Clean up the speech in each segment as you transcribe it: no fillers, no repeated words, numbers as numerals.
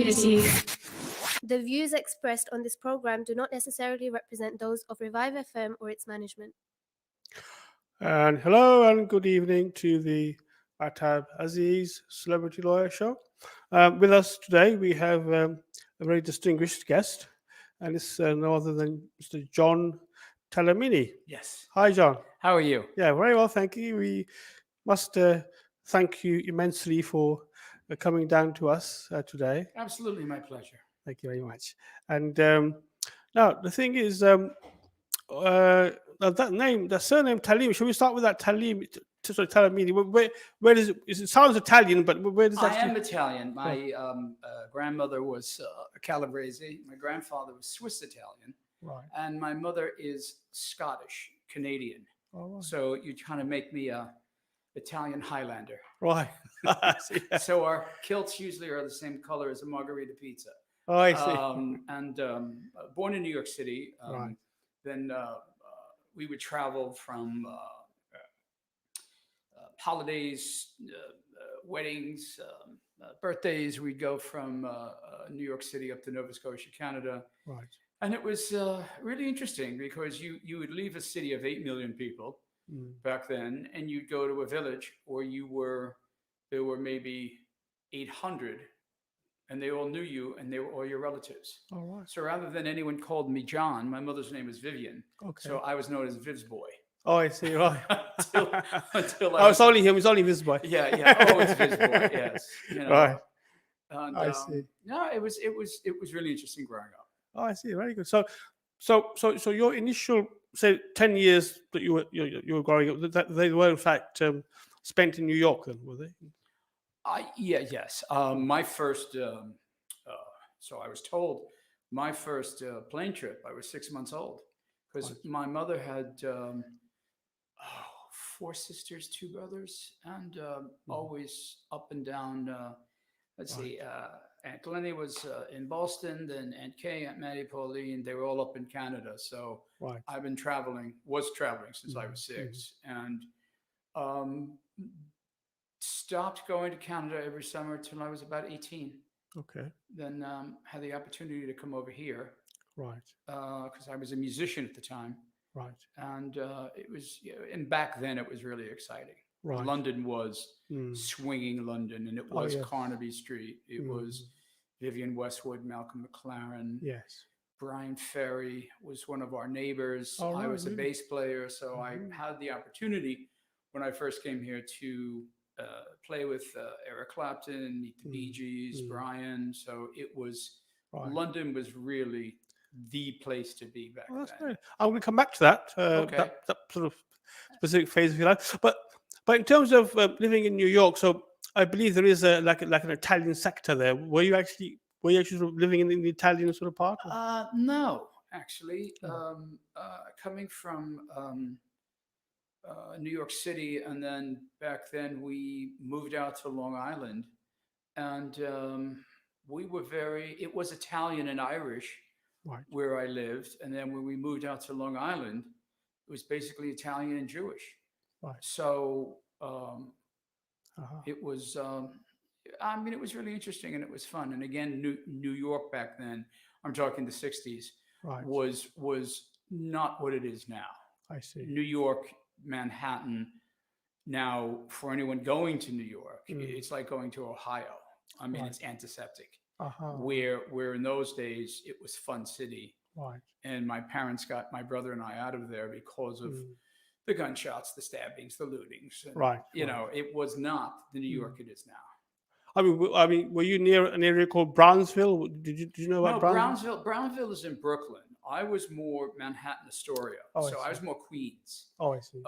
Aziz. The views expressed on this program do not necessarily represent those of Revive FM or its management. And hello and good evening to the Mahtab Aziz Celebrity Lawyer Show. With us today, we have a very distinguished guest, and it's no other than Mr. John Talamina. Yes. Hi, John. How are you? Yeah, very well, thank you. We must thank you immensely for coming down to us today. Absolutely, my pleasure. Thank you very much. And now the thing is, that surname Talim. Should we start with that Talim? Sorry, Talamini. Where does it sounds Italian, but where does that? I am Italian. My grandmother was Calabrese. My grandfather was Swiss Italian, Right. and my mother is Scottish Canadian. Oh, right. So you kind of make me a Italian Highlander. Right. So our kilts usually are the same color as a margarita pizza. Oh, I see. Born in New York City. Right. Then we would travel from holidays, weddings, birthdays. We'd go from New York City up to Nova Scotia, Canada. Right. And it was really interesting because you would leave a city of 8 million people back then, and you'd go to a village where there were maybe 800, and they all knew you, and they were all your relatives. All right. So rather than anyone called me John, my mother's name is Vivian. Okay. So I was known as Viv's boy. Oh, I see. Right. until oh, it's only him. It's only this boy. Yeah. Oh, it's Viv's boy. Yes. You know. Right. And, I see. No, it was really interesting growing up. Oh, I see. Very good. So your initial, say, 10 years that you were growing up, that they were in fact spent in New York, then, were they? Yes. My first, so I was told, my first plane trip, I was 6 months old, because my mother had 4 sisters, 2 brothers, and always up and down. Let's see, Aunt Glennie was in Boston, then Aunt Kay, Aunt Maddie, Pauline, they were all up in Canada. So I've been was traveling since I was 6, and stopped going to Canada every summer till I was about 18. Okay. Then had the opportunity to come over here. Right. Because I was a musician at the time. Right. And it was, and back then it was really exciting. Right. London was swinging London, and it was Carnaby Street. It was Vivian Westwood, Malcolm McLaren. Yes. Brian Ferry was one of our neighbors. I was a bass player, so I had the opportunity when I first came here to play with Eric Clapton, meet the Bee Gees, Brian. So it was, London was really the place to be back then. Great. I'm going to come back to that, that sort of specific phase, if you like. But in terms of living in New York, so I believe there is like an Italian sector there. Were you actually sort of living in the Italian sort of part? No, actually, coming from New York City, and then back then we moved out to Long Island, and it was Italian and Irish where I lived, and then when we moved out to Long Island, it was basically Italian and Jewish. Right. So it was, it was really interesting, and it was fun. And again, New York back then, I'm talking the 60s, was not what it is now. I see. New York, Manhattan, now for anyone going to New York, it's like going to Ohio. I mean, it's antiseptic. Where in those days, it was Fun City. Right. And my parents got my brother and I out of there because of the gunshots, the stabbings, the lootings. And, you know, it was not the New York it is now. I mean, were you near an area called Brownsville? Did you know about Brownsville? Brownsville is in Brooklyn. I was more Manhattan, Astoria. So I was more Queens. Oh, I see.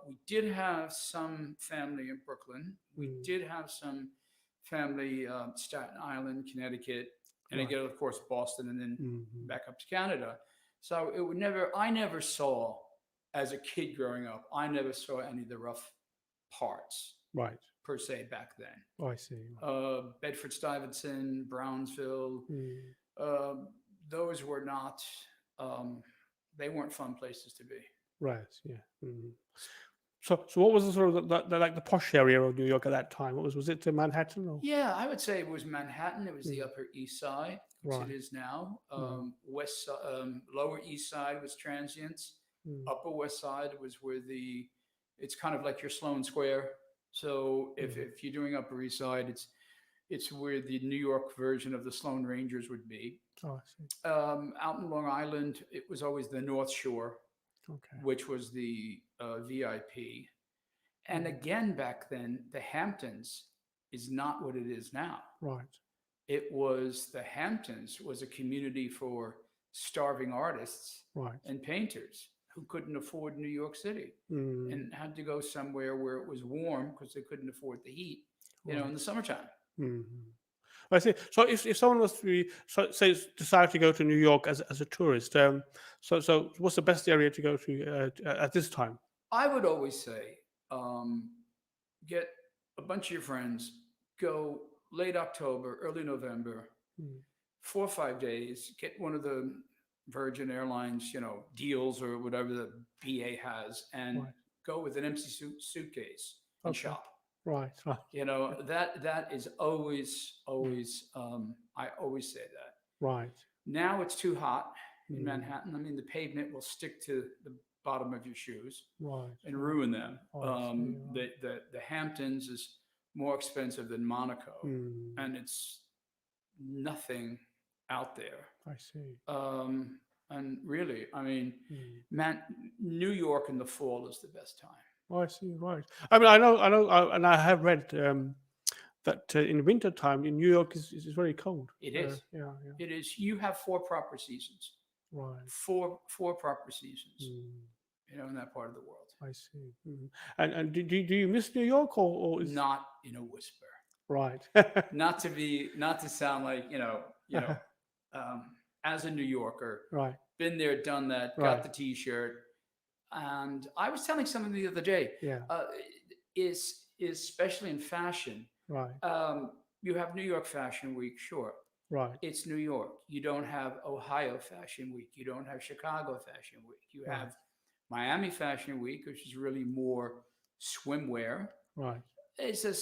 We did have some family in Brooklyn. We did have some family Staten Island, Connecticut, and again, of course, Boston, and then back up to Canada. So I never saw, as a kid growing up, I never saw any of the rough parts. Right. Per se back then. Oh, I see. Bedford-Stuyvesant, Brownsville, those were not, they weren't fun places to be. Right, yeah. So what was the sort of like the posh area of New York at that time? Was it Manhattan or? Yeah, I would say it was Manhattan. It was the Upper East Side, which Right. it is now. Lower East Side was transients. Mm. Upper West Side was where it's kind of like your Sloane Square. So if you're doing Upper East Side, it's where the New York version of the Sloane Rangers would be. Oh, I see. Out in Long Island, it was always the North Shore, Okay. which was the VIP. And again, back then, the Hamptons is not what it is now. Right. The Hamptons was a community for starving artists Right. and painters who couldn't afford New York City Mm. and had to go somewhere where it was warm because they couldn't afford the heat, in the summertime. Mm-hmm. I see. So if someone was to be, say decide to go to New York as a tourist, so what's the best area to go to at this time? I would always say, get a bunch of your friends, go late October, early November, 4 or 5 days, get one of the Virgin Airlines, deals or whatever the BA has, and Right. go with an empty suitcase and Okay. shop. Right. Right. That is always, I always say that. Right. Now it's too hot in Manhattan. I mean, the pavement will stick to the bottom of your shoes Right. and ruin them. Oh, I see, right. The Hamptons is more expensive than Monaco, Mm. and it's nothing out there. I see. And really, I mean, New York in the fall is the best time. Oh, I see. Right. I mean, I know, and I have read that in winter time in New York is very cold. It is. Yeah. It is. You have 4 proper seasons. Right. Four proper seasons. In that part of the world. I see. And do you miss New York or is Not in a whisper. right? Not to sound like as a New Yorker, Right. been there, done that, got the T-shirt, and I was telling someone the other day, Yeah. is especially in fashion. Right. You have New York Fashion Week, sure. Right. It's New York. You don't have Ohio Fashion Week. You don't have Chicago Fashion Week. You have Miami Fashion Week, which is really more swimwear. Right. It's a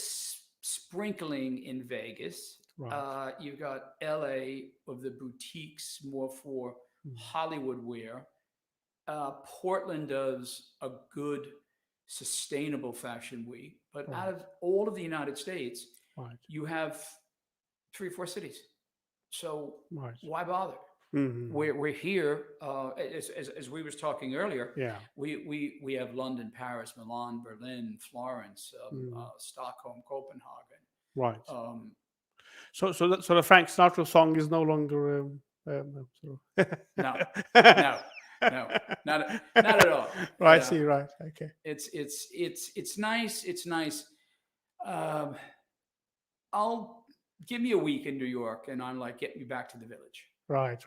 sprinkling in Vegas. Right. You've got LA of the boutiques, more for Hollywood wear. Portland does a good, sustainable fashion week. But out of all of the United States, you have 3 or 4 cities. So why bother? We're here, as we was talking earlier. Yeah. We have London, Paris, Milan, Berlin, Florence, Stockholm, Copenhagen. Right. So the Frank Sinatra song is no longer. No, not at all. Right. I see. Right. Okay. It's nice. It's nice. I'll give me a week in New York, and I'm like, get me back to the village. Right.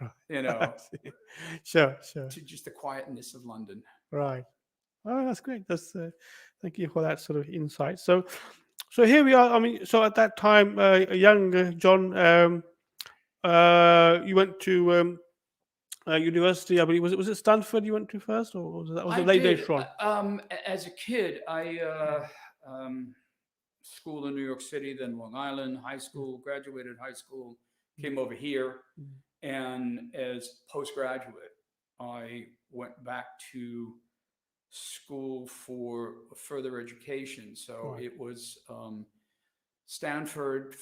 Sure. To just the quietness of London. Right. Oh, that's great. That's thank you for that sort of insight. So here we are. I mean, so at that time, young John, you went to university. I believe was it Stanford you went to first, or was it later on? As a kid, I school in New York City, then Long Island, high school, graduated high school, came over here. And as postgraduate, I went back to school for further education. So it was Stanford.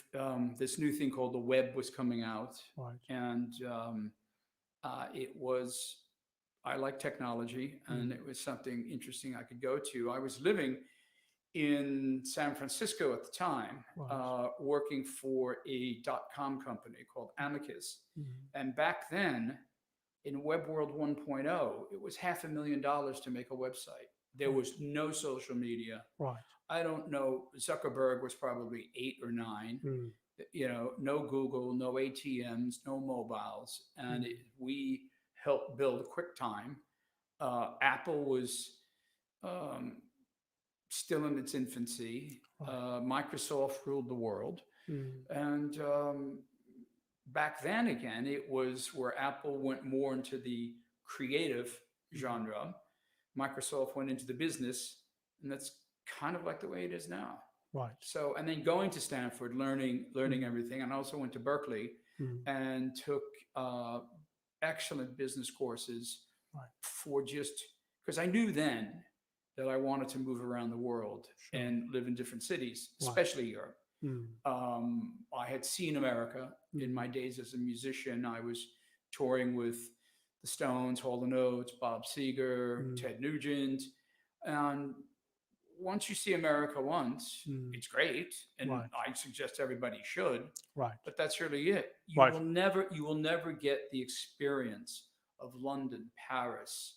This new thing called the web was coming out, and I like technology, and it was something interesting I could go to. I was living in San Francisco at the time, working for a .com company called Amicus. And back then, in Web World 1.0, it was $500,000 to make a website. There was no social media. I don't know, Zuckerberg was probably 8 or 9. No Google, no ATMs, no mobiles. And we helped build QuickTime. Apple was still in its infancy. Microsoft ruled the world. And back then, again, it was where Apple went more into the creative genre. Microsoft went into the business and that's kind of like the way it is now. Right. So, and then going to Stanford, learning everything, and I also went to Berkeley and took excellent business courses for just because I knew then that I wanted to move around the world and live in different cities, especially Europe. I had seen America in my days as a musician. I was touring with the Stones, Hall & Oates, Bob Seger, Ted Nugent, and once you see America once, it's great, and I suggest everybody should. Right. But that's really it. You will never get the experience of London, Paris,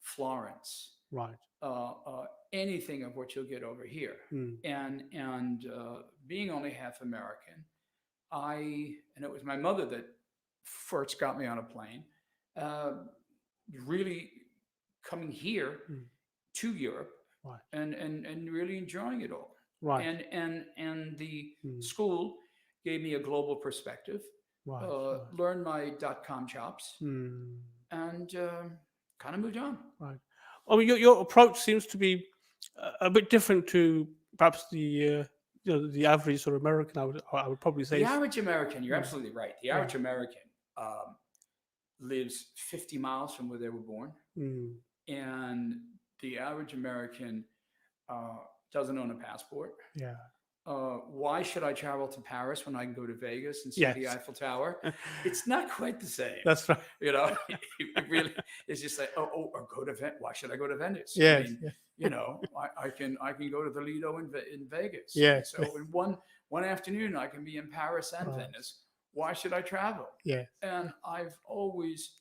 Florence, anything of what you'll get over here. And being only half American, and it was my mother that first got me on a plane. Really coming here to Europe. And really enjoying it all. And the school gave me a global perspective. Learned my .com chops, and kind of moved on. Right. I mean, your approach seems to be a bit different to perhaps the the average sort of American. I would probably say the average American. You're absolutely right. The average American lives 50 miles from where they were born, and the average American doesn't own a passport. Yeah. Why should I travel to Paris when I can go to Vegas and see the Eiffel Tower? It's not quite the same. That's right. It really is just like, or go to Venice. Why should I go to Venice? Yes. I mean, I can go to the Lido in Vegas. Yes. So in one afternoon, I can be in Paris and Venice. Why should I travel? Yeah. And I've always,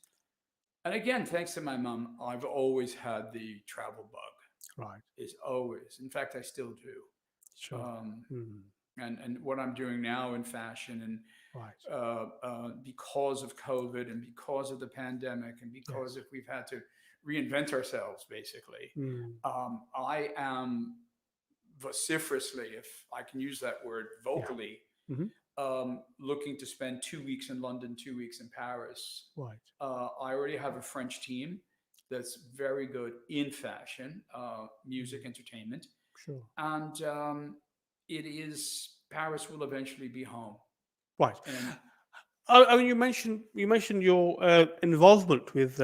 and again, thanks to my mom, I've always had the travel bug. Right. Is always. In fact, I still do. Sure. And what I'm doing now in fashion, and because of COVID and because of the pandemic and because if we've had to reinvent ourselves, basically, I am vociferously, if I can use that word, vocally, looking to spend 2 weeks in London, 2 weeks in Paris. Right. I already have a French team that's very good in fashion, music, entertainment. Sure. And Paris will eventually be home. Right. And, I mean, you mentioned your involvement with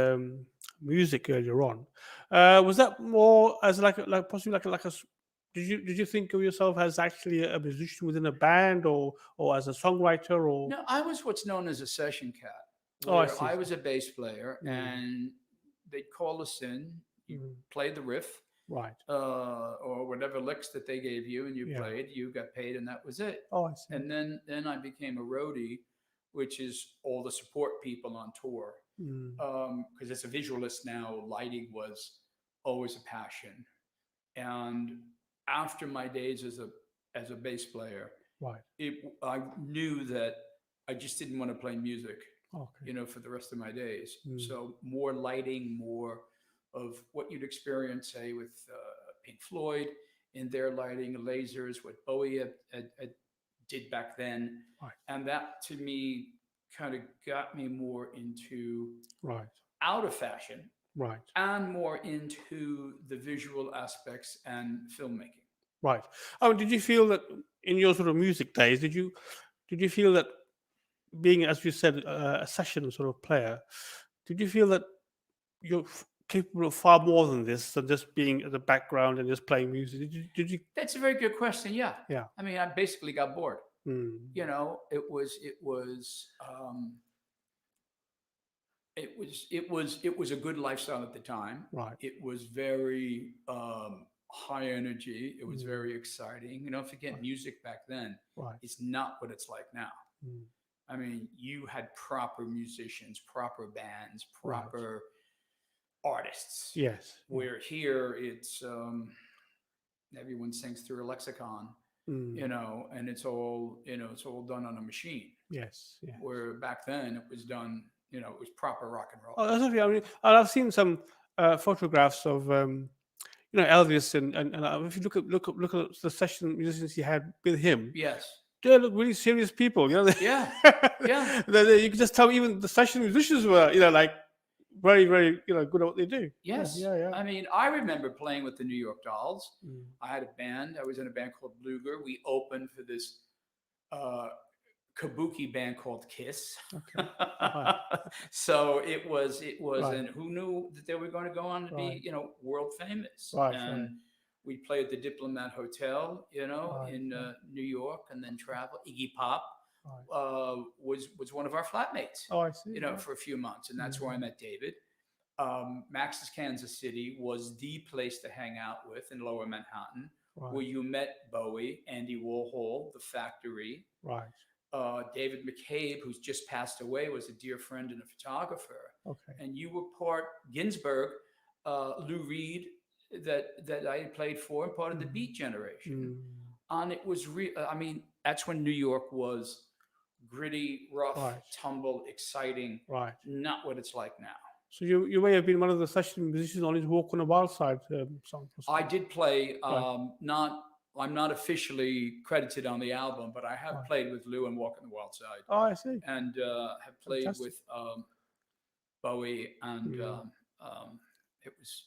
music earlier on. Was that more as possibly like a did you think of yourself as actually a musician within a band or as a songwriter or? No, I was what's known as a session cat. I see. I was a bass player, and they'd call us in. You played the riff, right, or whatever licks that they gave you, and you played. You got paid, and that was it. Oh, I see. And then I became a roadie, which is all the support people on tour. Because as a visualist now, lighting was always a passion. And after my days as a bass player, right, I knew that I just didn't want to play music. Okay. For the rest of my days. So more lighting, more of what you'd experience, say, with Pink Floyd in their lighting, lasers, what Bowie did back then. Right. And that, to me, kind of got me more into out of fashion, and more into the visual aspects and filmmaking. Right. Oh, did you feel that in your sort of music days, did you feel that being, as you said, a session sort of player, did you feel that you're capable of far more than this, than just being at the background and just playing music? Did you? That's a very good question. Yeah. Yeah. I mean, I basically got bored. It was a good lifestyle at the time. Right. It was very high energy. It was very exciting. Forget music back then. Right. It's not what it's like now. I mean, you had proper musicians, proper bands, proper artists. Yes. Where here it's everyone sings through a lexicon, and it's all done on a machine. Yes. Yeah. Where back then it was done, it was proper rock and roll. Oh, that's okay. I mean, I've seen some photographs of Elvis, and if you look at the session musicians he had with him. Yes. They look really serious people, Yeah. You can just tell even the session musicians were, like very, very, good at what they do. Yes. Yeah. I mean, I remember playing with the New York Dolls. I had a band. I was in a band called Bluger. We opened for this kabuki band called Kiss. Okay. So it was, Right. and who knew that they were going to go on to be, world famous. Right, And right. we played the Diplomat Hotel, Right, in New York, and then travel. Iggy Pop Right. was one of our flatmates, Oh, I see. for a few months, and that's where I met David. Max's Kansas City was the place to hang out with in Lower Manhattan, Right. where you met Bowie, Andy Warhol, The Factory. Right. David McCabe, who's just passed away, was a dear friend and a photographer. Okay. And you were part Ginsberg, Lou Reed, that I had played for, and part of the Beat Generation. And it was I mean, that's when New York was gritty, rough, Right. tumble, exciting. Right. Not what it's like now. So you may have been one of the session musicians on his "Walk on the Wild Side" song. I did play. Right. I'm not officially credited on the album, but I have Right. played with Lou and Walk on the Wild Side. Oh, I see. And have played Fantastic. with Bowie, and it was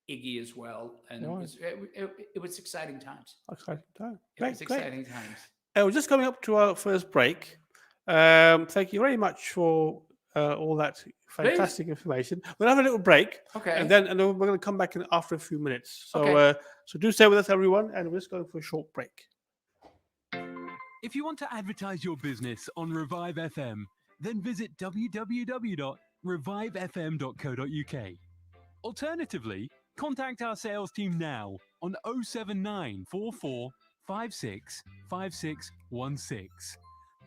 Iggy as well. And it was exciting times. Exciting time. It was exciting times. We're just coming up to our first break. Thank you very much for all that fantastic information. We'll have a little break. Okay. And then we're going to come back in after a few minutes. So, Okay. So do stay with us, everyone, and we're just going for a short break. If you want to advertise your business on Revive FM, then visit www.revivefm.co.uk. Alternatively, contact our sales team now on 079 44 56 5616.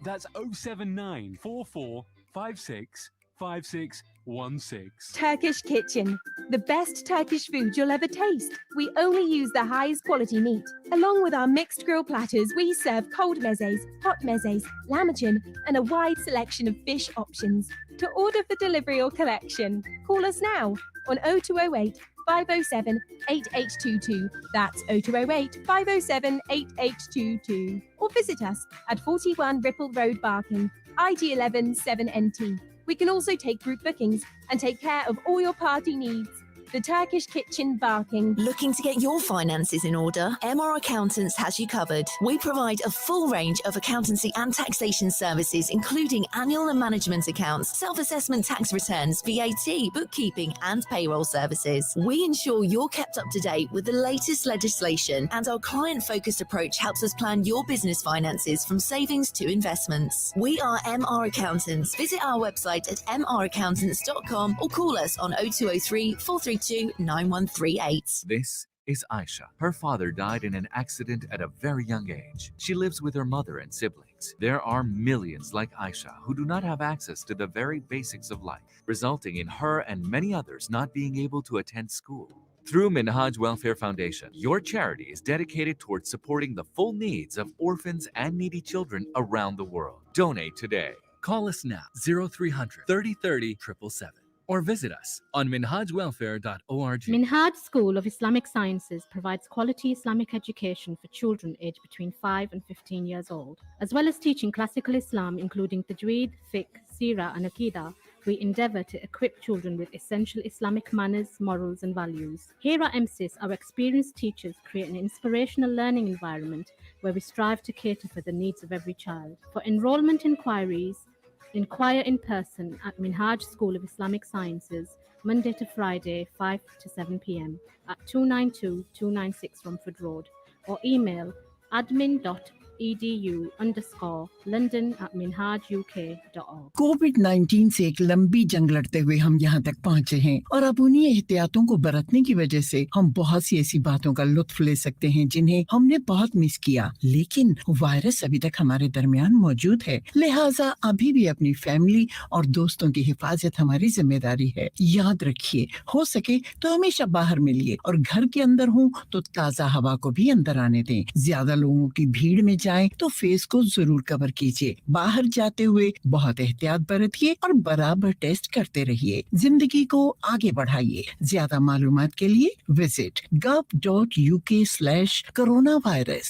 That's 079 44 56 5616. Turkish Kitchen, the best Turkish food you'll ever taste. We only use the highest quality meat. Along with our mixed grill platters, we serve cold mezes, hot mezes, lamachin, and a wide selection of fish options. To order for delivery or collection, call us now on 0208 507 8822. That's 0208 507 8822. Or visit us at 41 Ripple Road, Barking, IG11 7NT. We can also take group bookings and take care of all your party needs. The Turkish Kitchen, Barking. Looking to get your finances in order? MR Accountants has you covered. We provide a full range of accountancy and taxation services, including annual and management accounts, self-assessment tax returns, VAT, bookkeeping, and payroll services. We ensure you're kept up to date with the latest legislation, and our client-focused approach helps us plan your business finances from savings to investments. We are MR Accountants. Visit our website at mraccountants.com or call us on 0203 432 9138. This is Aisha. Her father died in an accident at a very young age. She lives with her mother and siblings. There are millions like Aisha who do not have access to the very basics of life, resulting in her and many others not being able to attend school. Through Minhaj Welfare Foundation, your charity is dedicated towards supporting the full needs of orphans and needy children around the world. Donate today. Call us now, 0300 3030 777. Or visit us on minhajwelfare.org. Minhaj School of Islamic Sciences provides quality Islamic education for children aged between 5 and 15 years old. As well as teaching classical Islam, including Tajweed, Fiqh, Seerah, and Aqidah, we endeavor to equip children with essential Islamic manners, morals, and values. Here at MSIS, our experienced teachers create an inspirational learning environment where we strive to cater for the needs of every child. For enrollment inquiries, inquire in person at Minhaj School of Islamic Sciences, Monday to Friday, 5 to 7 p.m. at 292-296 Romford Road, or email admin.edu_london@minhajuk.org. कोविड-19 से एक लंबी जंग लड़ते हुए हम यहाँ तक पहुँचे हैं और अब उन्हीं एहतियातों को बरतने की वजह से हम बहुत सी ऐसी बातों का लुत्फ ले सकते हैं जिन्हें हमने बहुत मिस किया, लेकिन वायरस अभी तक हमारे दरमियान मौजूद है। लिहाजा अभी भी अपनी फैमिली और दोस्तों की हिफाजत हमारी जिम्मेदारी है। याद रखिए, हो सके तो हमेशा बाहर मिलिए और घर के अंदर हो तो ताज़ा हवा को भी अंदर आने दें। ज्यादा लोगों की भीड़ में जाएं तो फेस को जरूर कवर कीजिए। बाहर जाते हुए बहुत एहतियात बरतिए और बराबर टेस्ट करते रहिए। जिंदगी को आगे बढ़ाइए। ज्यादा मालूमात के लिए visit gov.uk/coronavirus.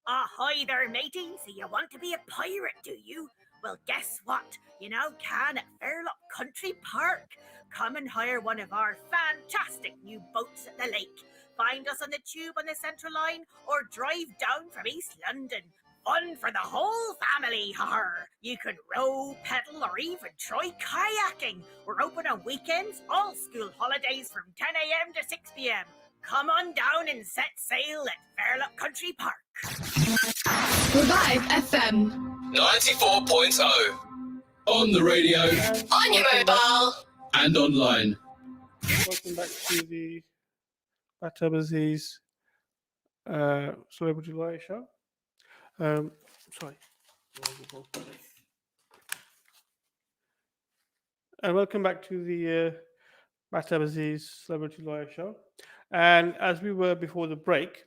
Ahoy there, matey. So you want to be a pirate, do you? Well, guess what? You know, Can at Fairlock Country Park. Come and hire one of our fantastic new boats at the lake. Find us on the tube on the Central Line or drive down from East London. Fun for the whole family. You can row, pedal, or even try kayaking. We're open on weekends, all school holidays from 10 a.m. to 6 p.m. Come on down and set sail at Fairlock Country Park. Revive FM 94.0 on the radio, on your mobile, and online. Welcome back to the Mahtab Aziz Celebrity Lawyer Show. Sorry. And welcome back to the Mahtab Aziz Celebrity Lawyer Show. And as we were before the break,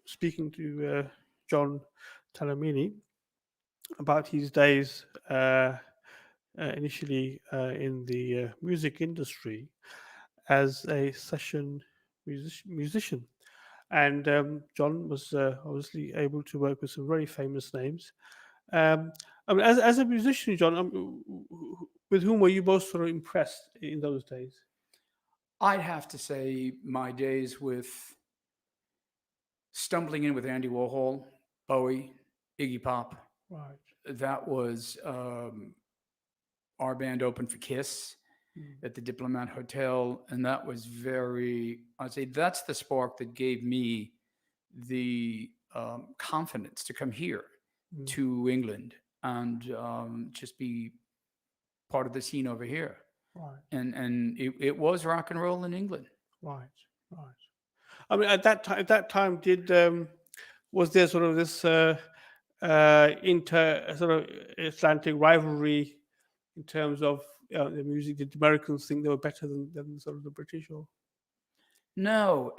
speaking to John Talamina about his days initially in the music industry as a session musician. And John was obviously able to work with some very famous names. I mean, as a musician, John, with whom were you most sort of impressed in those days? I'd have to say my days with stumbling in with Andy Warhol, Bowie, Iggy Pop. Right. That was our band opened for Kiss at the Diplomat Hotel, and that was I'd say that's the spark that gave me the confidence to come here to England and just be part of the scene over here. Right. And it was rock and roll in England. Right. I mean, at that time, was there sort of this Atlantic rivalry in terms of the music? Did the Americans think they were better than sort of the British? Or no,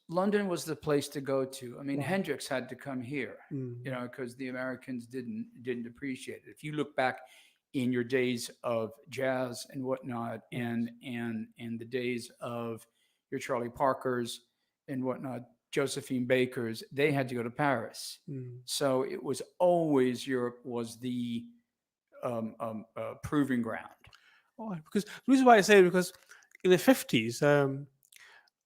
London was the place to go to. I mean, Hendrix had to come here, because the Americans didn't appreciate it. If you look back in your days of jazz and whatnot, and the days of your Charlie Parkers and whatnot, Josephine Bakers, they had to go to Paris. So it was always Europe was the proving ground. Oh, because the reason why I say it, because in the 50s,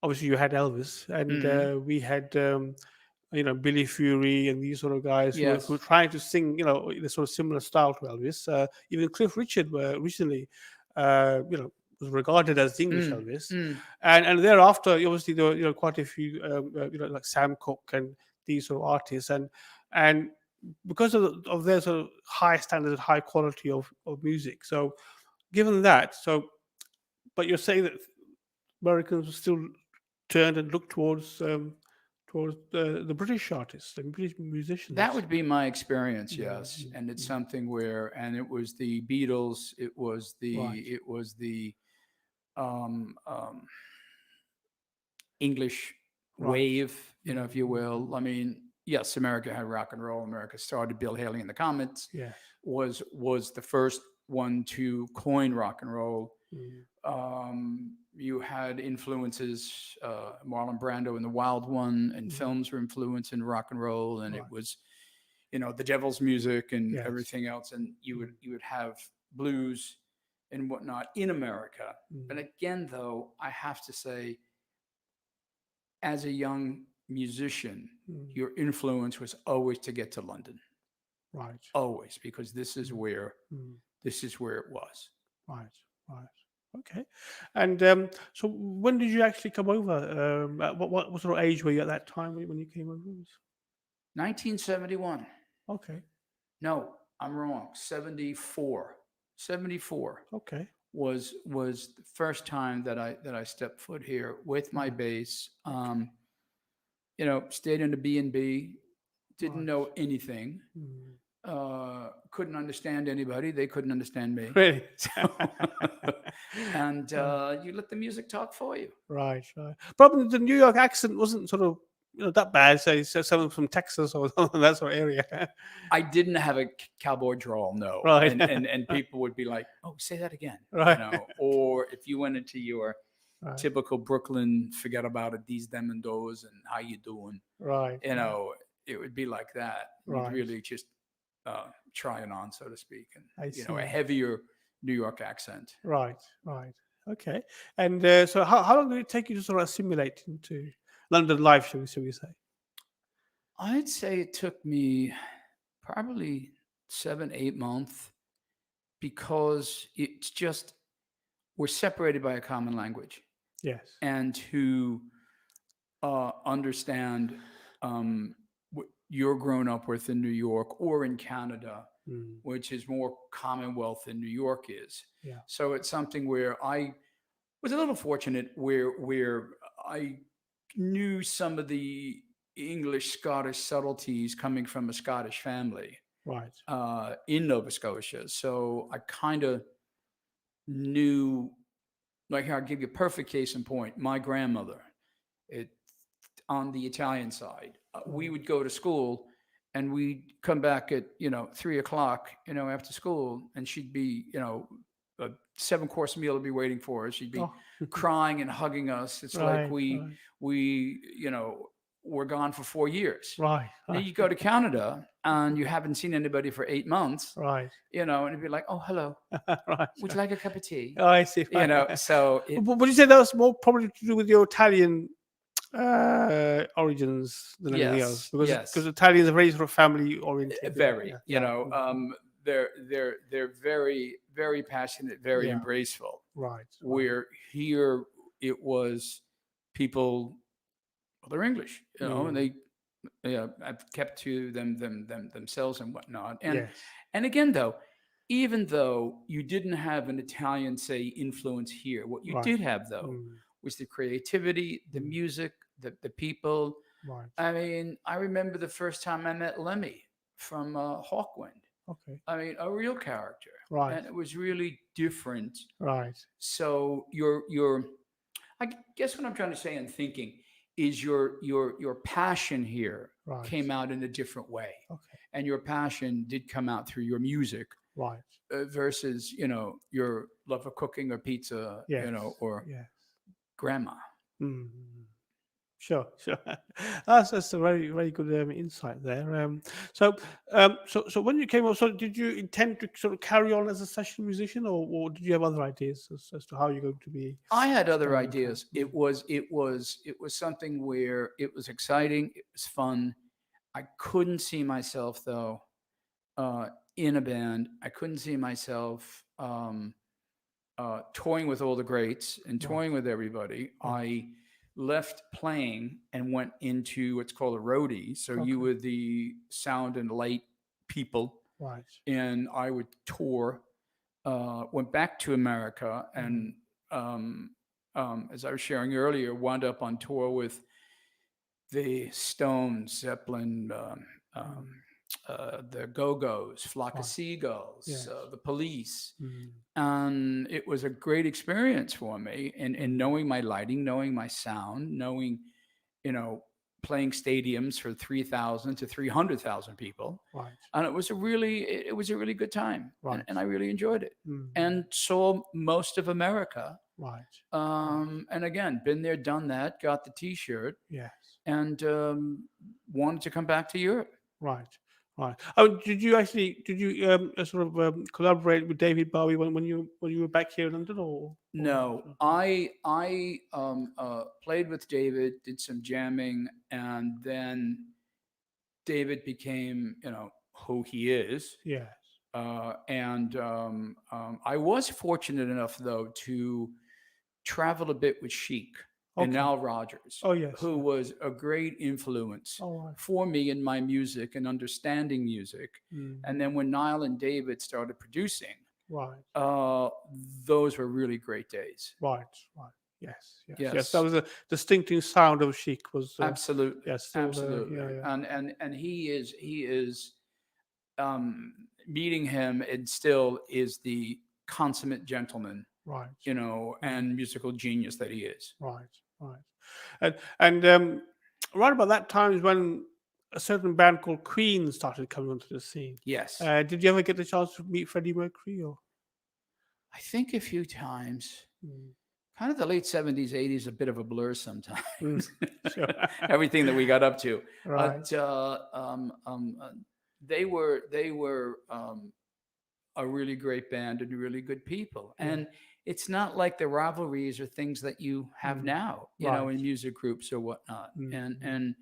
obviously you had Elvis, and we had Billy Fury and these sort of guys who were trying to sing, in a sort of similar style to Elvis. Even Cliff Richard recently, was regarded as the English Elvis, and thereafter, obviously there were quite a few, like Sam Cooke and these sort of artists, and because of their sort of high standards, high quality of music. So, given that, but you're saying that Americans still turned and looked towards the British artists and British musicians. That would be my experience, yes. And it's something and it was the Beatles, it was the English wave, if you will. I mean, yes, America had rock and roll. America started. Bill Haley and the Comets was the first one to coin rock and roll. You had influences, Marlon Brando in The Wild One, and films were influenced in rock and roll, and it was, the devil's music and everything else. And you would have blues and whatnot in America. But again, though, I have to say, as a young musician, your influence was always to get to London. Right. Always, because this is where it was. Right. Okay. And so when did you actually come over? What sort of age were you at that time when you came over? 1971. Okay. No, I'm wrong. 74. 74. Okay. Was the first time that I stepped foot here with my bass. Stayed in a B&B, didn't know anything. Couldn't understand anybody. They couldn't understand me. Really? And you let the music talk for you. Right. Probably the New York accent wasn't sort of that bad. Say someone from Texas or that sort of area. I didn't have a cowboy drawl, no. Right. And people would be like, "Oh, say that again." Right. Or if you went into your typical Brooklyn, forget about it, these, them, and those, and how you doing? Right. It would be like that. Right. You'd really just trying on, so to speak, and I see. A heavier New York accent. Right. Okay. And so how long did it take you to sort of assimilate into London life, shall we say? I'd say it took me probably 7, 8 months because it's just we're separated by a common language. Yes. And to understand what you're grown up with in New York or in Canada, which is more Commonwealth than New York is. Yeah. So it's something where I was a little fortunate where I knew some of the English Scottish subtleties coming from a Scottish family. Right. In Nova Scotia. So I kind of knew, like, I'll give you a perfect case in point. My grandmother, on the Italian side, we would go to school and we'd come back at, 3:00, after school, and she'd be, a 7-course meal would be waiting for us. She'd be crying and hugging us. It's like we're gone for 4 years. Right. Then you go to Canada and you haven't seen anybody for 8 months. Right. And it'd be like, oh, hello. Right. Would you like a cup of tea? Oh, I see. Right. So. Would you say that was more probably to do with your Italian origins than anything else? Because Italians are very sort of family oriented. Very. They're very, very passionate, very embraceful. Right. Where here it was people. Well, they're English, and they I've kept to themselves and whatnot. And again, though, even though you didn't have an Italian, say, influence here, what you did have, though, was the creativity, the music, the people. Right. I mean, I remember the first time I met Lemmy from Hawkwind. Okay. I mean, a real character. Right. And it was really different. Right. So I guess what I'm trying to say and thinking is your passion here came out in a different way. Okay. And your passion did come out through your music. Right. Versus, your love of cooking or pizza, or grandma. Sure. That's a very, very good insight there. So when you came up, so did you intend to sort of carry on as a session musician, or did you have other ideas as to how you're going to be? I had other ideas. It was something where it was exciting. It was fun. I couldn't see myself though in a band. I couldn't see myself touring with all the greats and touring with everybody. I left playing and went into what's called a roadie. So you were the sound and light people. Right. And I would tour, went back to America and, as I was sharing earlier, wound up on tour with the Stones, Zeppelin, the Go-Go's, Flock of Seagulls, the Police. And it was a great experience for me in knowing my lighting, knowing my sound, knowing, playing stadiums for 3,000 to 300,000 people. Right. And it was a really good time. Right. And I really enjoyed it. And saw most of America. Right. And again, been there, done that, got the T-shirt. Yes. And wanted to come back to Europe. Right. Right. Oh, did you sort of collaborate with David Bowie when you were back here in London, or? No, I played with David, did some jamming, and then David became, who he is. Yes. And I was fortunate enough though to travel a bit with Chic. And Nile Rodgers, who was a great influence for me in my music and understanding music. And then when Nile and David started producing, those were really great days. Right. Yes. That was a distinctive sound of Chic. Was absolutely. Yes, absolutely. And he is meeting him and still is the consummate gentleman. Right. And musical genius that he is. Right. And right about that time is when a certain band called Queen started coming onto the scene. Yes. Did you ever get the chance to meet Freddie Mercury? Or? I think a few times. Kind of the late 70s, 80s, a bit of a blur sometimes. Sure. Everything that we got up to. Right. But they were a really great band and really good people. And it's not like the rivalries or things that you have now, in music groups or whatnot. And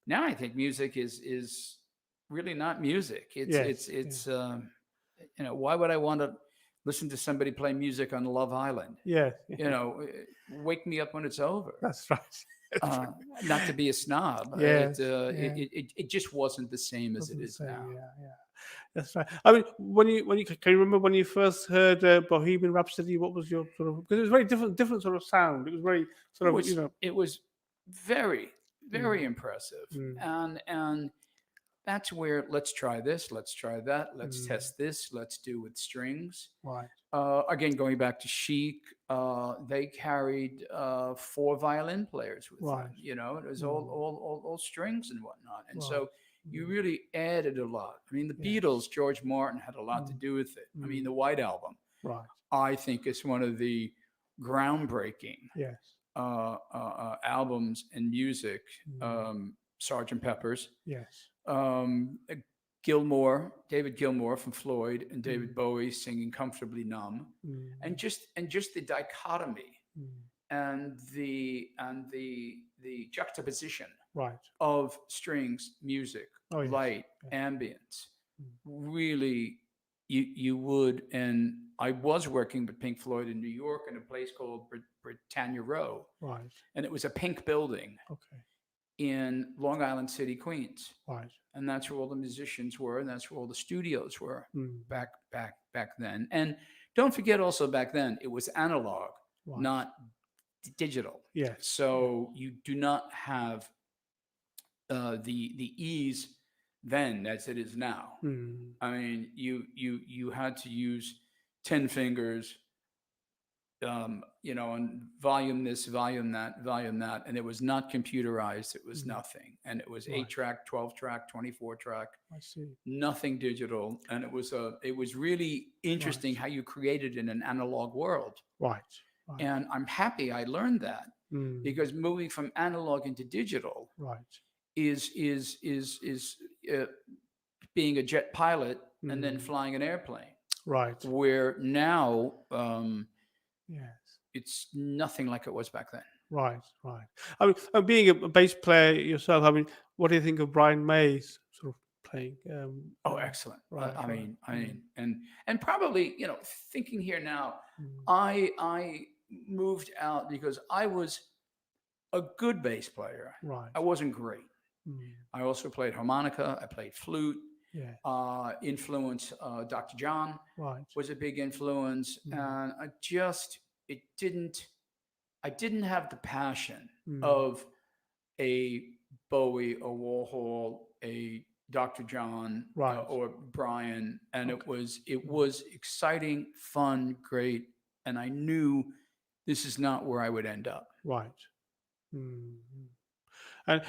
now I think music is really not music. It's why would I want to listen to somebody play music on Love Island? Wake me up when it's over. That's right. Not to be a snob. It just wasn't the same as it is now. That's right. I mean, when you can you remember when you first heard Bohemian Rhapsody? What was your sort of, because it was very different sort of sound. It was very sort of It was very impressive, and that's where let's try this, let's try that, let's test this, let's do with strings. Right. Again, going back to Chic, they carried 4 violin players with them. It was all strings and whatnot, and so you really added a lot. I mean, the Beatles, George Martin had a lot to do with it. I mean, the White Album, I think, is one of the groundbreaking albums in music. Sgt. Pepper's. Yes. David Gilmour from Floyd, and David Bowie singing "Comfortably Numb," and just the dichotomy and the juxtaposition of strings, music, light, ambience. Really, you would. And I was working with Pink Floyd in New York in a place called Britannia Row, and it was a pink building. In Long Island City, Queens, and that's where all the musicians were, and that's where all the studios were back then. And don't forget, also back then it was analog, not digital. So you do not have the ease then as it is now. I mean, you had to use 10 fingers. And volume this, volume that, and it was not computerized. It was nothing, and it was 8-track, 12-track, 24-track. I see. Nothing digital, and it was really interesting how you created in an analog world. And I'm happy I learned that because moving from analog into digital is being a jet pilot and then flying an airplane. Where now. It's nothing like it was back then. Right. I mean, being a bass player yourself, I mean, what do you think of Brian May's sort of playing? Excellent. I mean, and probably, thinking here now, I moved out because I was a good bass player. I wasn't great. I also played harmonica. I played flute. Influence. Dr. John was a big influence, and I didn't have the passion of a Bowie, a Warhol, a Dr. John, or Brian, and it was exciting, fun, great, and I knew this is not where I would end up. And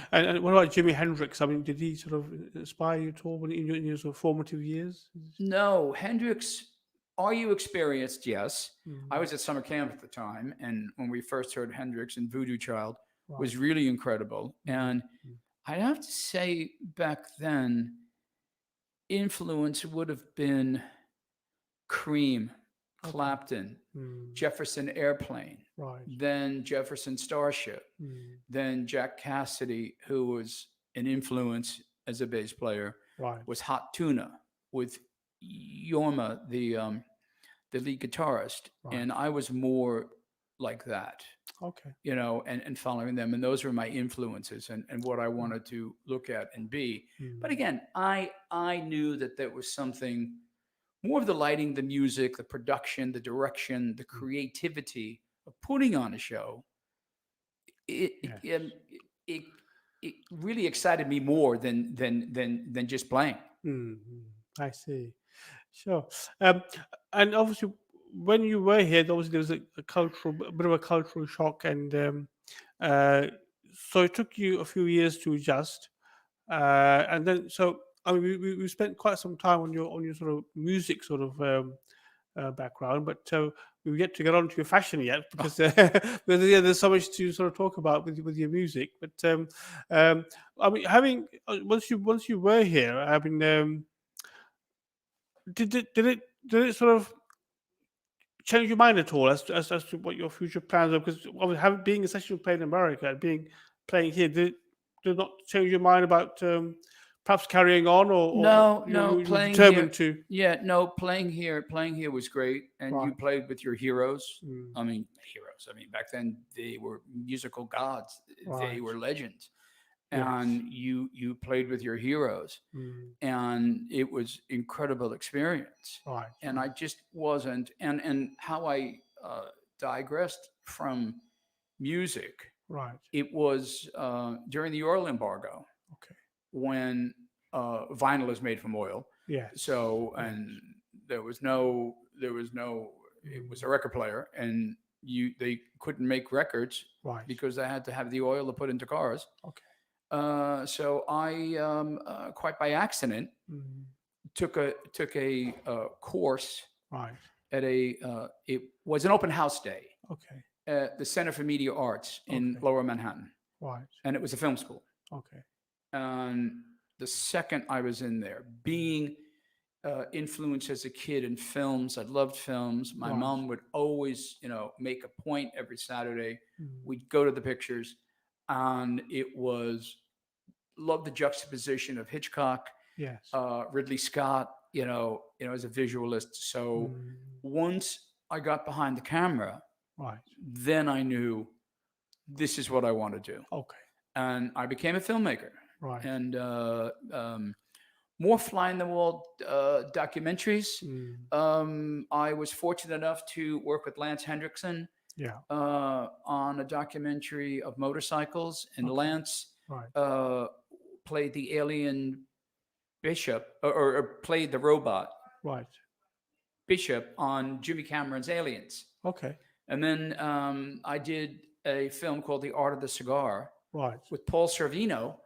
what about Jimi Hendrix? I mean, did he sort of inspire you at all in your sort of formative years? No, Hendrix. Are you experienced? Yes. I was at summer camp at the time, and when we first heard Hendrix and Voodoo Child was really incredible. And I'd have to say back then, influence would have been Cream, Clapton, Jefferson Airplane, then Jefferson Starship, then Jack Cassidy, who was an influence as a bass player, was Hot Tuna with Yorma, the lead guitarist, and I was more like that. And following them, and those were my influences and what I wanted to look at and be. But again, I knew that there was something more of the lighting, the music, the production, the direction, the creativity of putting on a show. It really excited me more than just playing. I see. Sure. And obviously, when you were here, obviously there was a bit of a cultural shock, and so it took you a few years to adjust, and then I mean, we spent quite some time on your sort of music sort of background, but we get to get on to your fashion yet because there's so much to sort of talk about with your music. But I mean, once you were here, I mean. Did it did it sort of change your mind at all as to what your future plans are? Because being a session player in America and playing here, did it not change your mind about perhaps carrying on, or No, you playing determined here. to? Yeah, no, playing here was great, and you Right. played with your heroes. Mm. I mean, heroes. I mean, back then they were musical gods. They Right. were legends, Yes. and you played with your heroes, and it was incredible experience. Right. And I just wasn't. And how I digressed from music. Right. It was during the oil embargo. Okay. When vinyl is made from oil. Yes. So, and there was no, it was a record player, and they couldn't make records, Right. because they had to have the oil to put into cars. Okay. So I, quite by accident, took a course Right. at it was an open house day Okay. at the Center for Media Arts in Lower Manhattan. Right. And it was a film school. Okay. And the second I was in there, being influenced as a kid in films, I loved films. My Right. mom would always, make a point every Saturday. Mm. We'd go to the pictures, and it was love the juxtaposition of Hitchcock, Yes. Ridley Scott, as a visualist. So once I got behind the camera, Right. then I knew this is what I want to do. Okay. And I became a filmmaker. Right. And more fly in the wall documentaries. I was fortunate enough to work with Lance Hendrickson Yeah. on a documentary of motorcycles, and Okay. Lance Right. played the alien Bishop, or played the robot Right. Bishop on Jimmy Cameron's Aliens. Okay. And then I did a film called The Art of the Cigar Right. with Paul Sorvino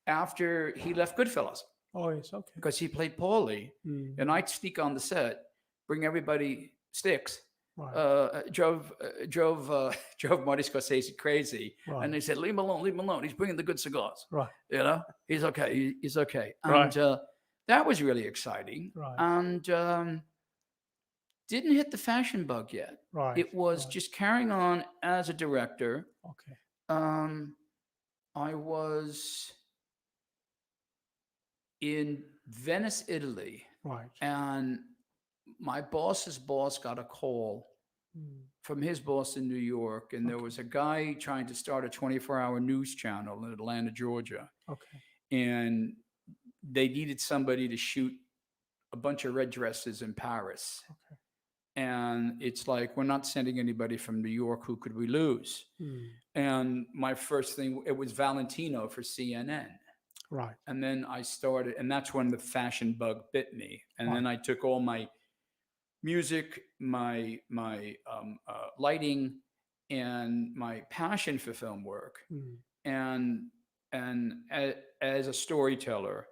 after he left Goodfellas, Oh yes. Okay. because he played Paulie. Mm. And I'd sneak on the set, bring everybody sticks. Right. Drove Marty Scorsese crazy, Right. and they said, "Leave him alone. He's bringing the good cigars. Right. He's okay. He's okay." Right. And that was really exciting. Right. And didn't hit the fashion bug yet. Right. It was Right. just carrying on as a director. Okay. I was in Venice, Italy, Right. and my boss's boss got a call from his boss in New York, and there was a guy trying to start a 24-hour news channel in Atlanta, Georgia, Okay. and they needed somebody to shoot a bunch of red dresses in Paris. Okay. And it's like, we're not sending anybody from New York. Who could we lose? Mm. And my first thing, it was Valentino for CNN. Right. And then I started, and that's when the fashion bug bit me. And then I took all my music, my lighting, and my passion for film work, Mm. and as a storyteller,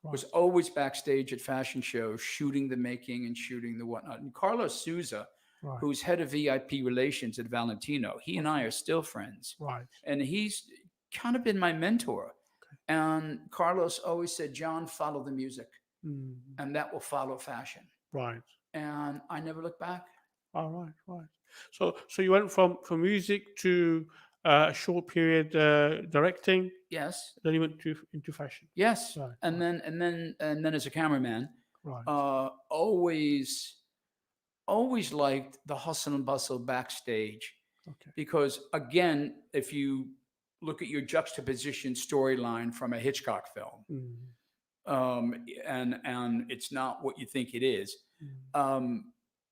Right. was always backstage at fashion shows, shooting the making and shooting the whatnot. And Carlos Souza, Right. who's head of VIP relations at Valentino, he and I are still friends. Right. And he's kind of been my mentor. Okay. And Carlos always said, "John, follow the music, Mm. and that will follow fashion." Right. And I never looked back. All right. Right. So you went from music to a short period directing. Yes. Then you went into fashion. Yes. Right. And then as a cameraman, Right. always liked the hustle and bustle backstage. Okay. Because again, if you look at your juxtaposition storyline from a Hitchcock film, and it's not what you think it is,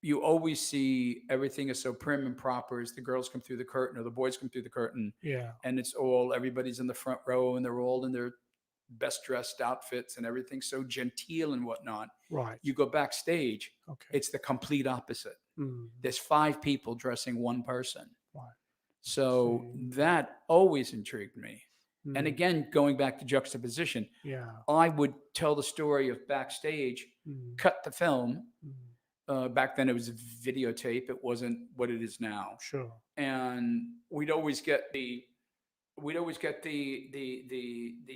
you always see everything is so prim and proper as the girls come through the curtain or the boys come through the curtain. Yeah. And everybody's in the front row, and they're all in their best dressed outfits, and everything's so genteel and whatnot. Right. You go backstage, Okay. it's the complete opposite. Mm. There's 5 people dressing one person. Right. So that always intrigued me. Mm. And again, going back to juxtaposition, Yeah. I would tell the story of backstage, Mm. cut the film. Mm. Back then it was a videotape. It wasn't what it is now. Sure. And we'd always get the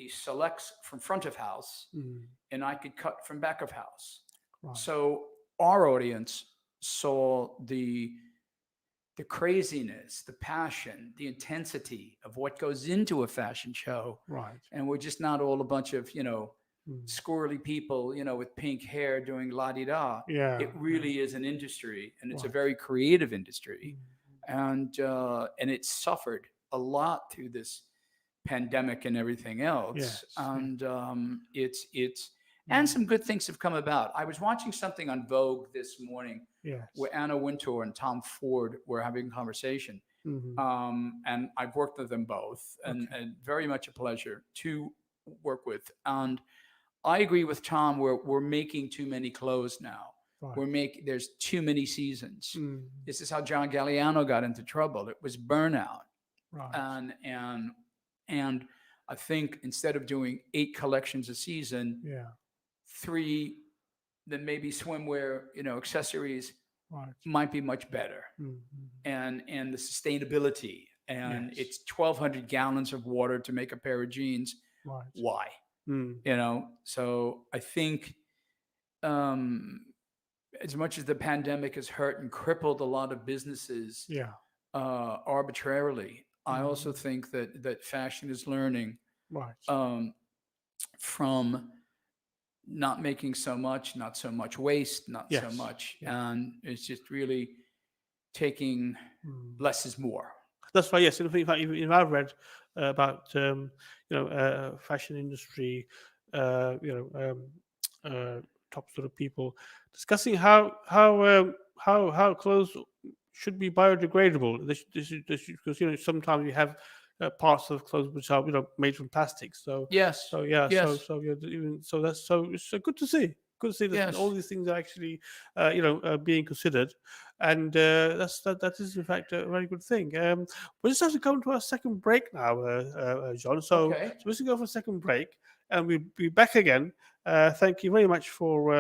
selects from front of house, Mm. and I could cut from back of house. Right. So our audience saw the craziness, the passion, the intensity of what goes into a fashion show. Right. And we're just not all a bunch of, squirrely people, with pink hair doing la-di-da. Yeah. It really is an industry, and it's a Right. very creative industry. And it suffered a lot through this pandemic and everything else. Yes. And and some good things have come about. I was watching something on Vogue this morning Yes. where Anna Wintour and Tom Ford were having a conversation. And I've worked with them both, and very much a pleasure to work with. And I agree with Tom. We're making too many clothes now. Right. There's too many seasons. This is how John Galliano got into trouble. It was burnout. Right. And I think instead of doing 8 collections a season, Yeah. 3, then maybe swimwear, accessories Right. might be much better. And the sustainability, and Yes. it's 1,200 gallons of water to make a pair of jeans. Right. Why? Mm. So I think as much as the pandemic has hurt and crippled a lot of businesses Yeah. arbitrarily, I also think that fashion is learning Right. from not making so much, not so much waste, not so Yes. much, and it's just really taking less is more. That's right. Yes, in fact, even I've read about fashion industry, top sort of people discussing how clothes should be biodegradable. Because sometimes you have parts of clothes which are made from plastic. So Yes. so yeah, Yes. so that's so it's good to see. Good to see that Yes. all these things are actually being considered, and that is in fact a very good thing. We just have to come to our second break now, John. So Okay. we're just going to go for a second break, and we'll be back again. Thank you very much for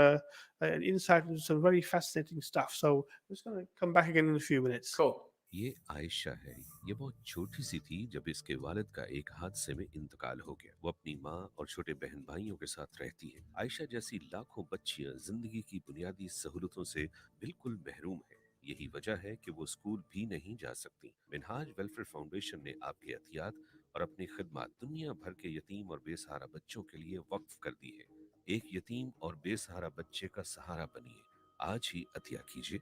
an insight into some very fascinating stuff. So we're just going to come back again in a few minutes. Cool. ये आयशा है। ये बहुत छोटी सी थी जब इसके वालिद का एक हादसे में इंतकाल हो गया। वो अपनी माँ और छोटे बहन भाइयों के साथ रहती है। आयशा जैसी लाखों बच्चियां जिंदगी की बुनियादी सहूलतों से बिल्कुल महरूम है। यही वजह है कि वो स्कूल भी नहीं जा सकती। मिनहाज वेलफेयर फाउंडेशन ने आपके एहतियात और अपनी खिदमत दुनिया भर के यतीम और बेसहारा बच्चों के लिए वक्फ कर दी है। एक यतीम और बेसहारा बच्चे का सहारा बनिए। आज ही अतिया कीजिए।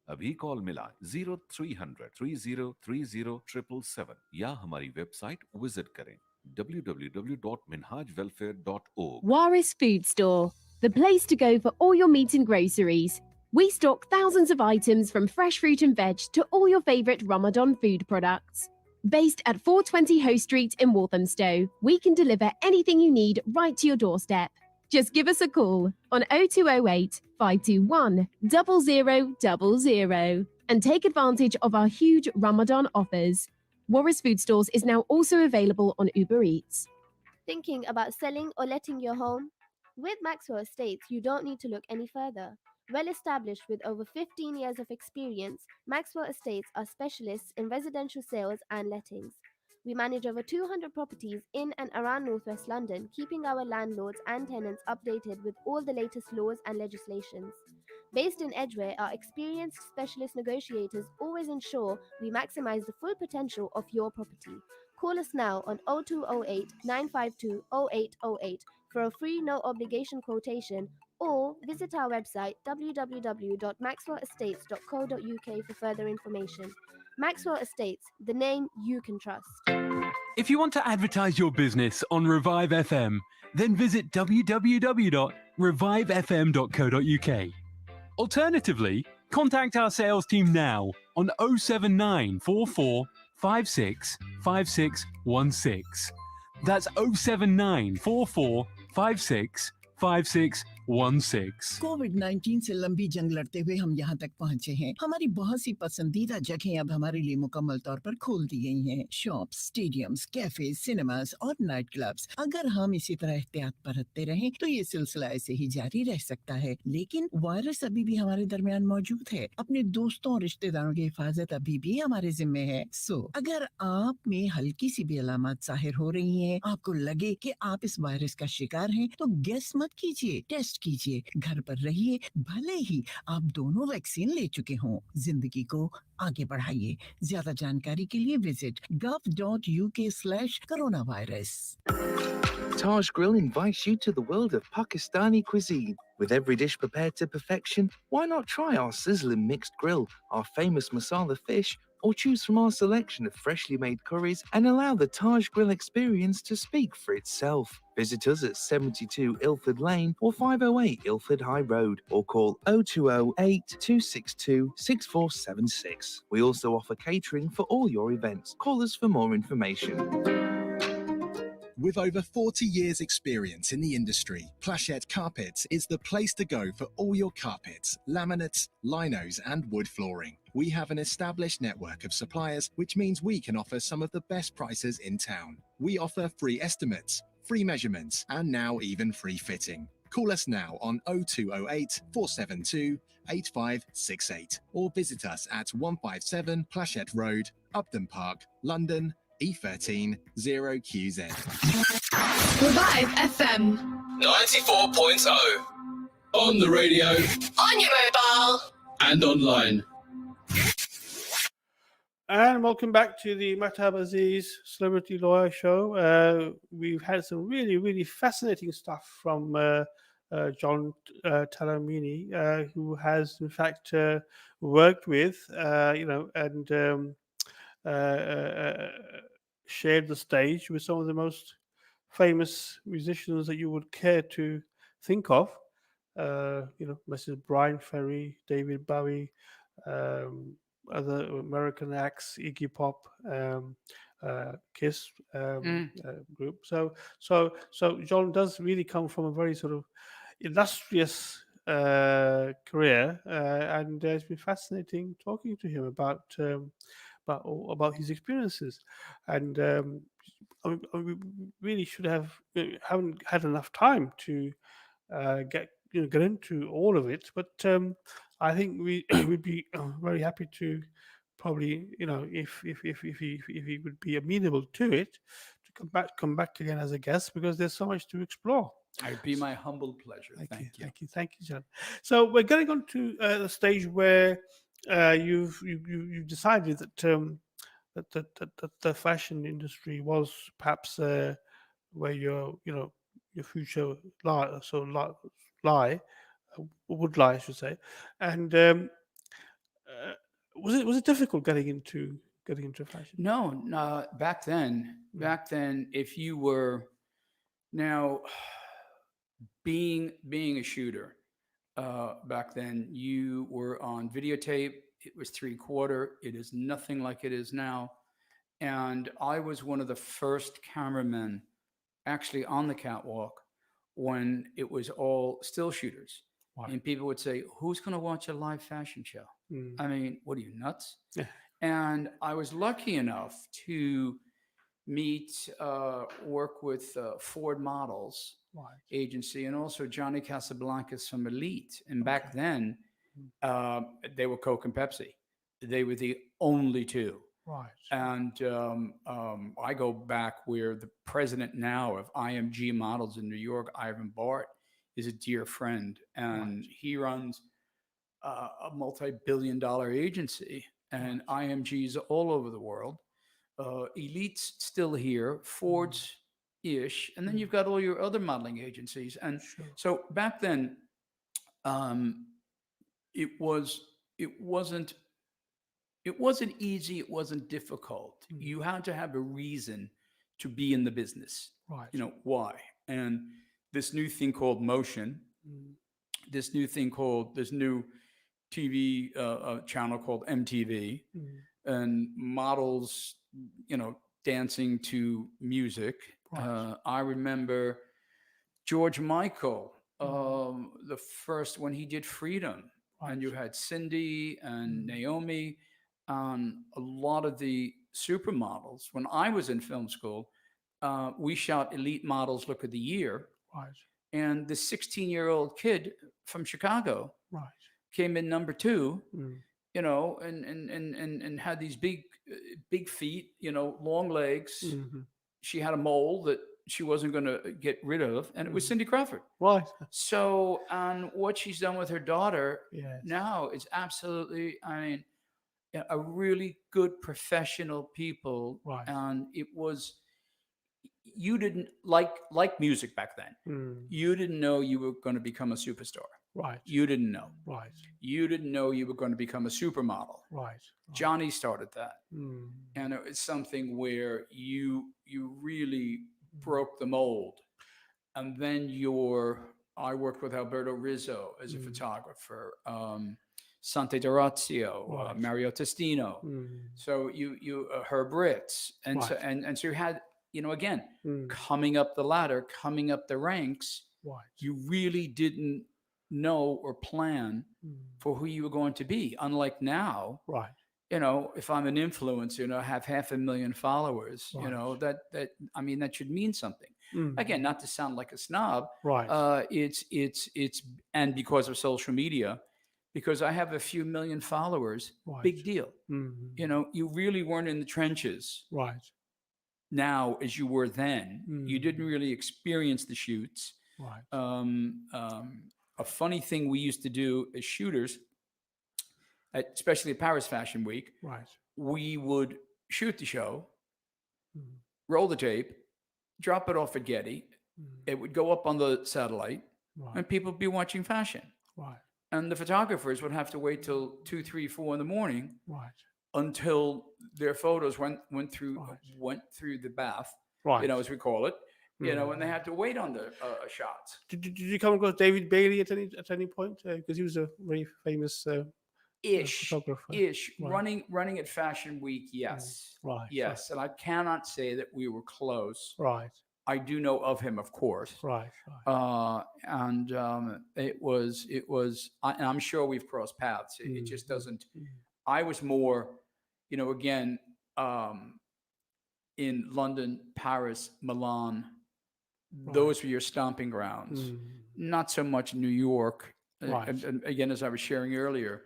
अभी कॉल मिला 0300 3030 या हमारी वेबसाइट विजिट करें www.minhajwelfare.org. Waris Food Store, the place to go for all your meat and groceries. We stock thousands of items from fresh fruit and veg to all your favourite Ramadan food products. Based at 420 Hoe Street in Walthamstow, we can deliver anything you need right to your doorstep. Just give us a call on 0208 521 0000 and take advantage of our huge Ramadan offers. Waris Food Stores is now also available on Uber Eats. Thinking about selling or letting your home? With Maxwell Estates, you don't need to look any further. Well established with over 15 years of experience, Maxwell Estates are specialists in residential sales and lettings. We manage over 200 properties in and around Northwest London, keeping our landlords and tenants updated with all the latest laws and legislations. Based in Edgware, our experienced specialist negotiators always ensure we maximize the full potential of your property. Call us now on 0208 952 0808 for a free no obligation quotation, or visit our website www.maxwellestates.co.uk for further information. Maxwell Estates, the name you can trust. If you want to advertise your business on Revive FM, then visit www.revivefm.co.uk. Alternatively, contact our sales team now on 079 44 56 5616. That's 079 44 56 5616. कोविड-19 से लंबी जंग लड़ते हुए हम यहाँ तक पहुँचे हैं। हमारी बहुत सी पसंदीदा जगहें अब हमारे लिए मुकम्मल तौर पर खोल दी गई हैं। शॉप्स, स्टेडियम्स, कैफे, सिनेमास और नाइट क्लब्स। अगर हम इसी तरह एहतियात बरतते रहें तो ये सिलसिला ऐसे ही जारी रह सकता है। लेकिन वायरस अभी भी हमारे दरमियान मौजूद है। अपने दोस्तों और रिश्तेदारों की हिफाजत अभी भी हमारे जिम्मे है। अगर आप में हल्की सी भी अलामत जाहिर हो रही हैं, आपको लगे कि आप इस वायरस का शिकार हैं, तो गेस मत कीजिए। टेस्ट कीजिए, घर पर रहिए, भले ही आप दोनों वैक्सीन ले चुके हों। जिंदगी को आगे बढ़ाइए। ज्यादा जानकारी के लिए visit gov.uk/coronavirus। Taj Grill invites you to the world of Pakistani cuisine. With every dish prepared to perfection, why not try our sizzling mixed grill, our famous masala fish, or choose from our selection of freshly made curries and allow the Taj Grill experience to speak for itself. Visit us at 72 Ilford Lane or 508 Ilford High Road or call 0208 262 6476. We also offer catering for all your events. Call us for more information. With over 40 years' experience in the industry, Plachette Carpets is the place to go for all your carpets, laminates, linos, and wood flooring. We have an established network of suppliers, which means we can offer some of the best prices in town. We offer free estimates, free measurements, and now even free fitting. Call us now on 0208 472 8568 or visit us at 157 Plachette Road, Upton Park, London, E13 0QZ. Revive FM. 94.0. On the radio. On your mobile. And online. And welcome back to the Mahtab Aziz Celebrity Lawyer Show. We've had some really, really fascinating stuff from John Talamina, who has in fact worked with, and shared the stage with some of the most famous musicians that you would care to think of. Mrs. Brian Ferry, David Bowie, other American acts, Iggy Pop, Kiss group. So John does really come from a very sort of illustrious career, and it's been fascinating talking to him about his experiences. And we really should haven't had enough time to get into all of it, but I think we would be very happy to probably, if he would be amenable to it, to come back again as a guest, because there's so much to explore. It'd be my humble pleasure. Thank you. Thank you, John. So we're getting on to the stage where you've decided that that the fashion industry was perhaps where your future would lie, I should say. And was it difficult getting into fashion? No, back then, if you were now being a shooter, back then you were on videotape. It was 3/4. It is nothing like it is now. And I was one of the first cameramen actually on the catwalk when it was all still shooters. Wow. And people would say, who's going to watch a live fashion show? I mean, what are you, nuts? Yeah. And I was lucky enough to work with Ford Models agency, and also Johnny Casablancas from Elite. And back then, they were Coke and Pepsi. They were the only two. Right. And I go back where the president now of IMG Models in New York, Ivan Bart, is a dear friend. And he runs a multi-billion-dollar agency. And IMG's all over the world. Elite's still here. Ford's ish. And then you've got all your other modeling agencies. And so back then, it wasn't easy. It wasn't difficult. You had to have a reason to be in the business. Right. Why? And this new thing called motion, this new TV channel called MTV, and models, dancing to music. Right. I remember George Michael, the first when he did Freedom, and you had Cindy and Naomi. A lot of the supermodels. When I was in film school, we shot Elite Models Look of the Year. Right. And the 16-year-old kid from Chicago came in number 2, and had these big feet, long legs. She had a mole that she wasn't going to get rid of, and it was Cindy Crawford. Right. So, and what she's done with her daughter Yes. now is absolutely, I mean, a really good professional people. Right. And it was, you didn't like music back then. You didn't know you were going to become a superstar. Right. You didn't know. Right. You didn't know you were going to become a supermodel. Right. Johnny started that. And it was something where you really broke the mold. And then I worked with Alberto Rizzo as a photographer, Sante Dorazio, Mario Testino. So you Herb Ritz. And so and so you had, again, coming up the ladder, coming up the ranks, you really didn't know or plan for who you were going to be. Unlike now, if I'm an influencer, I have 500,000 followers, that should mean something. Again, not to sound like a snob, it's and because of social media, because I have a few million followers, big deal. You really weren't in the trenches now as you were then. You didn't really experience the shoots. A funny thing we used to do as shooters, especially at Paris Fashion Week, we would shoot the show, roll the tape, drop it off at Getty. It would go up on the satellite, and people would be watching fashion. And the photographers would have to wait till 2, 3, 4 in the morning until their photos went through the bath, as we call it. And they had to wait on the shots. Did you come across David Bailey at any point? Because he was a very famous photographer. Running at Fashion Week, yes. Yes. And I cannot say that we were close. I do know of him, of course. And it was, and I'm sure we've crossed paths. It just doesn't. I was more, again, in London, Paris, Milan. Those were your stomping grounds. Not so much New York. And again, as I was sharing earlier,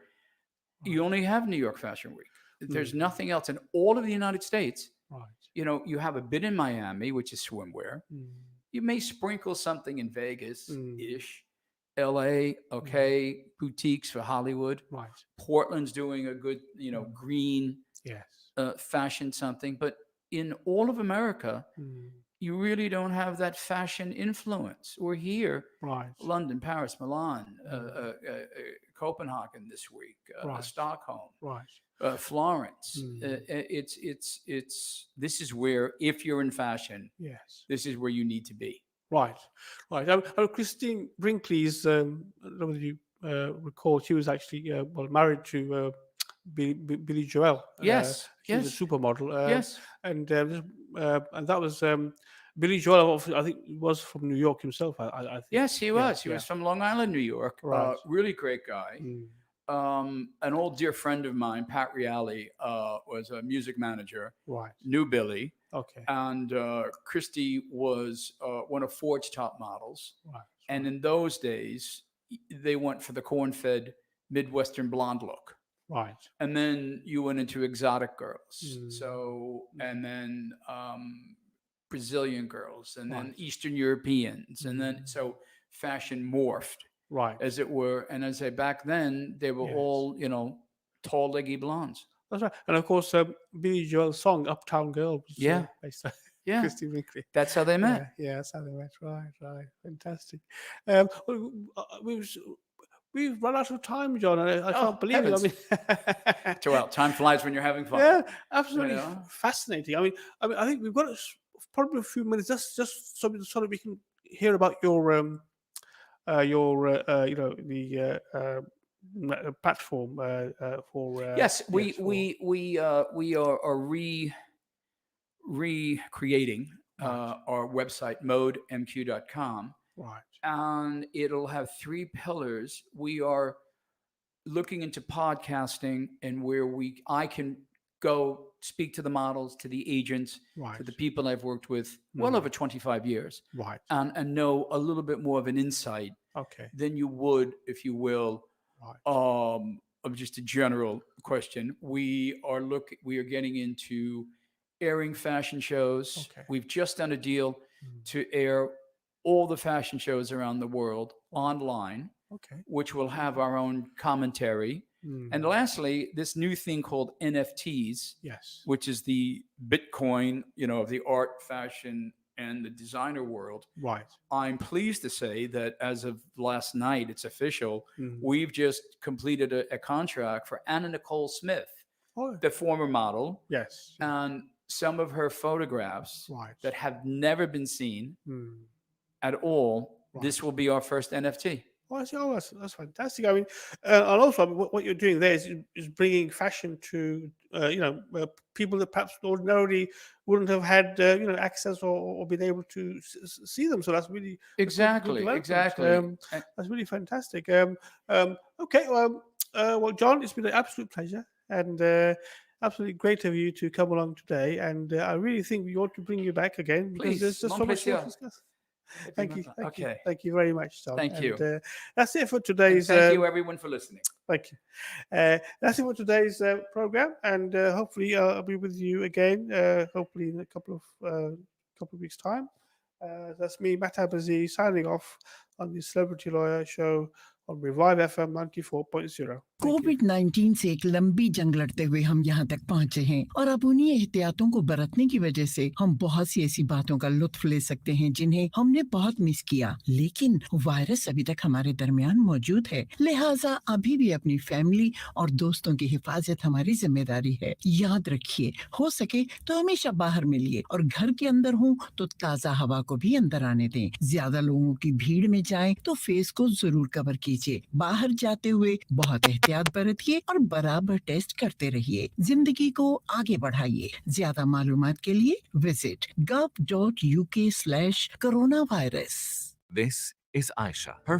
you only have New York Fashion Week. There's nothing else in all of the United States. You have a bit in Miami, which is swimwear. You may sprinkle something in Vegas-ish. LA, okay, boutiques for Hollywood. Portland's doing a good, green fashion something. But in all of America, you really don't have that fashion influence. We're here, London, Paris, Milan, Copenhagen this week, Stockholm, Florence. This is where, if you're in fashion, this is where you need to be. Right. Christine Brinkley's, I don't know whether you recall, she was actually married to Billy Joel. Yes. She was a supermodel. Yes. And that was Billy Joel. I think was from New York himself. I think. Yes, he was. He was from Long Island, New York. Really great guy. An old dear friend of mine, Pat Reale, was a music manager. Knew Billy. Okay. And Christy was one of Ford's top models. And in those days, they went for the corn-fed Midwestern blonde look. And then you went into exotic girls. So, and then Brazilian girls, and then Eastern Europeans, and then so fashion morphed, as it were. And as I say, back then they were all, tall, leggy blondes. That's right. And of course, Billy Joel's song "Uptown Girl" was based on Christy Brinkley. That's how they met. Yeah, that's how they met. Right. Fantastic. We've run out of time, John, and I can't believe heavens. it. I mean, well, time flies when you're having fun. Yeah, absolutely fascinating. I mean, I think we've got probably a few minutes just so that we can hear about your platform for. Yes, we are recreating our website, modemq.com. And it'll have 3 pillars. We are looking into podcasting, and where I can go speak to the models, to the agents, to the people I've worked with well over 25 years, and know a little bit more of an insight than you would, if you will, of just a general question. We are getting into airing fashion shows. We've just done a deal to air all the fashion shows around the world online, which will have our own commentary. And lastly, this new thing called NFTs, which is the Bitcoin, of the art, fashion, and the designer world. Right. I'm pleased to say that as of last night, it's official. We've just completed a contract for Anna Nicole Smith, the former model. Yes. And some of her photographs that have never been seen at all. This will be our first NFT. Oh, that's fantastic. I mean, and also what you're doing there is bringing fashion to people that perhaps ordinarily wouldn't have had access or been able to see them. So that's really exactly. That's really fantastic. Okay, well, John, it's been an absolute pleasure and absolutely great of you to come along today. And I really think we ought to bring you back again because there's just so much more to discuss. Thank you very much, John. Thank you. And, that's it for today's. And thank you, everyone, for listening. Thank you. That's it for today's program, and hopefully I'll be with you again. Hopefully in a couple of weeks' time. That's me, Mahtab Aziz, signing off on the Celebrity Lawyer Show on Revive FM 94.0. कोविड-19 से एक लंबी जंग लड़ते हुए हम यहाँ तक पहुँचे हैं और अब उन्हीं एहतियातों को बरतने की वजह से हम बहुत सी ऐसी बातों का लुत्फ ले सकते हैं जिन्हें हमने बहुत मिस किया, लेकिन वायरस अभी तक हमारे दरमियान मौजूद है। लिहाजा अभी भी अपनी फैमिली और दोस्तों की हिफाजत हमारी जिम्मेदारी है। याद रखिए, हो सके तो हमेशा बाहर मिलिए और घर के अंदर हो तो ताज़ा हवा को भी अंदर आने दें। ज्यादा लोगों की भीड़ में जाएं तो फेस को जरूर कवर कीजिए। बाहर जाते हुए बहुत एहतियात बरतिए और बराबर टेस्ट करते रहिए। जिंदगी को आगे बढ़ाइए। ज्यादा मालूमात के लिए visit gov.uk/coronavirus. This is Aisha. Her